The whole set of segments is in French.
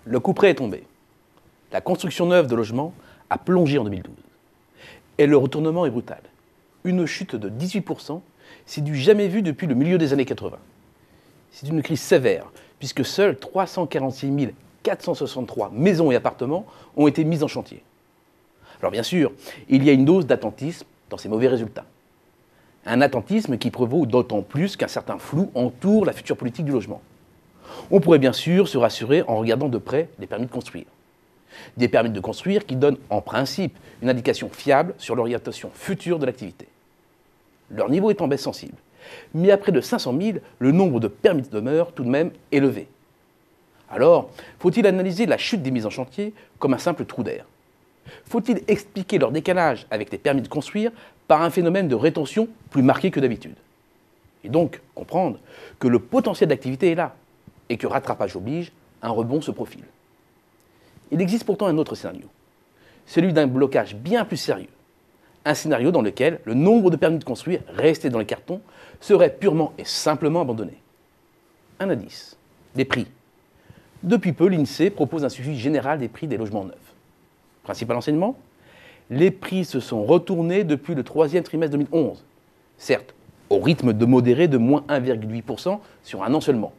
Le couperet est tombé. La construction neuve de logements a plongé en 2012. Et le retournement est brutal. Une chute de 18%, c'est du jamais vu depuis le milieu des années 80. C'est une crise sévère, puisque seuls 346 463 maisons et appartements ont été mis en chantier. Alors bien sûr, il y a une dose d'attentisme dans ces mauvais résultats. Un attentisme qui prévaut d'autant plus qu'un certain flou entoure la future politique du logement. On pourrait bien sûr se rassurer en regardant de près les permis de construire. Des permis de construire qui donnent en principe une indication fiable sur l'orientation future de l'activité. Leur niveau est en baisse sensible, mais à près de 500 000, le nombre de permis demeure tout de même élevé. Alors, faut-il analyser la chute des mises en chantier comme un simple trou d'air? Faut-il expliquer leur décalage avec les permis de construire par un phénomène de rétention plus marqué que d'habitude? Et donc comprendre que le potentiel d'activité est là, et que rattrapage oblige, un rebond se profile. Il existe pourtant un autre scénario, celui d'un blocage bien plus sérieux. Un scénario dans lequel le nombre de permis de construire restés dans les cartons serait purement et simplement abandonné. Un indice, les prix. Depuis peu, l'INSEE propose un suivi général des prix des logements neufs. Principal enseignement, les prix se sont retournés depuis le troisième trimestre 2011. Certes, au rythme de modéré de moins 1,8% sur un an seulement.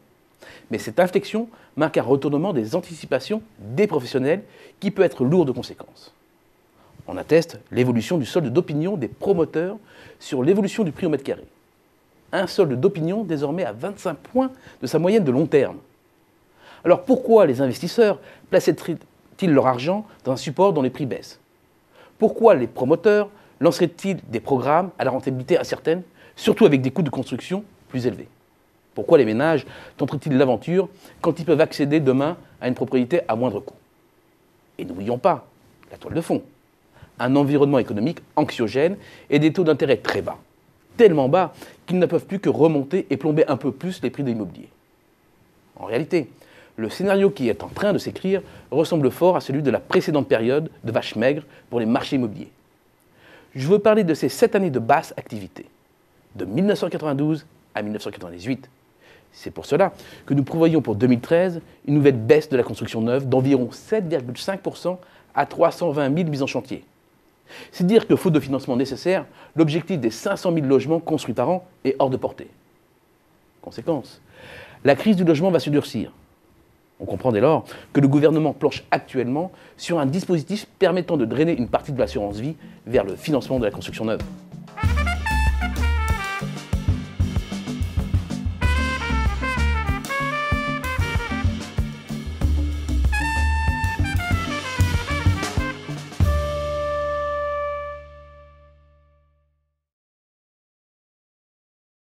Mais cette inflexion marque un retournement des anticipations des professionnels qui peut être lourd de conséquences. On atteste l'évolution du solde d'opinion des promoteurs sur l'évolution du prix au mètre carré. Un solde d'opinion désormais à 25 points de sa moyenne de long terme. Alors pourquoi les investisseurs placeraient-ils leur argent dans un support dont les prix baissent? Pourquoi les promoteurs lanceraient-ils des programmes à la rentabilité incertaine, surtout avec des coûts de construction plus élevés? Pourquoi les ménages tenteraient-ils l'aventure quand ils peuvent accéder demain à une propriété à moindre coût? Et n'oublions pas la toile de fond. Un environnement économique anxiogène et des taux d'intérêt très bas. Tellement bas qu'ils ne peuvent plus que remonter et plomber un peu plus les prix de l'immobilier. En réalité, le scénario qui est en train de s'écrire ressemble fort à celui de la précédente période de vache maigre pour les marchés immobiliers. Je veux parler de ces 7 années de basse activité, de 1992 à 1998. C'est pour cela que nous prévoyons pour 2013 une nouvelle baisse de la construction neuve d'environ 7,5% à 320 000 mises en chantier. C'est dire que, faute de financement nécessaire, l'objectif des 500 000 logements construits par an est hors de portée. Conséquence, la crise du logement va se durcir. On comprend dès lors que le gouvernement planche actuellement sur un dispositif permettant de drainer une partie de l'assurance vie vers le financement de la construction neuve.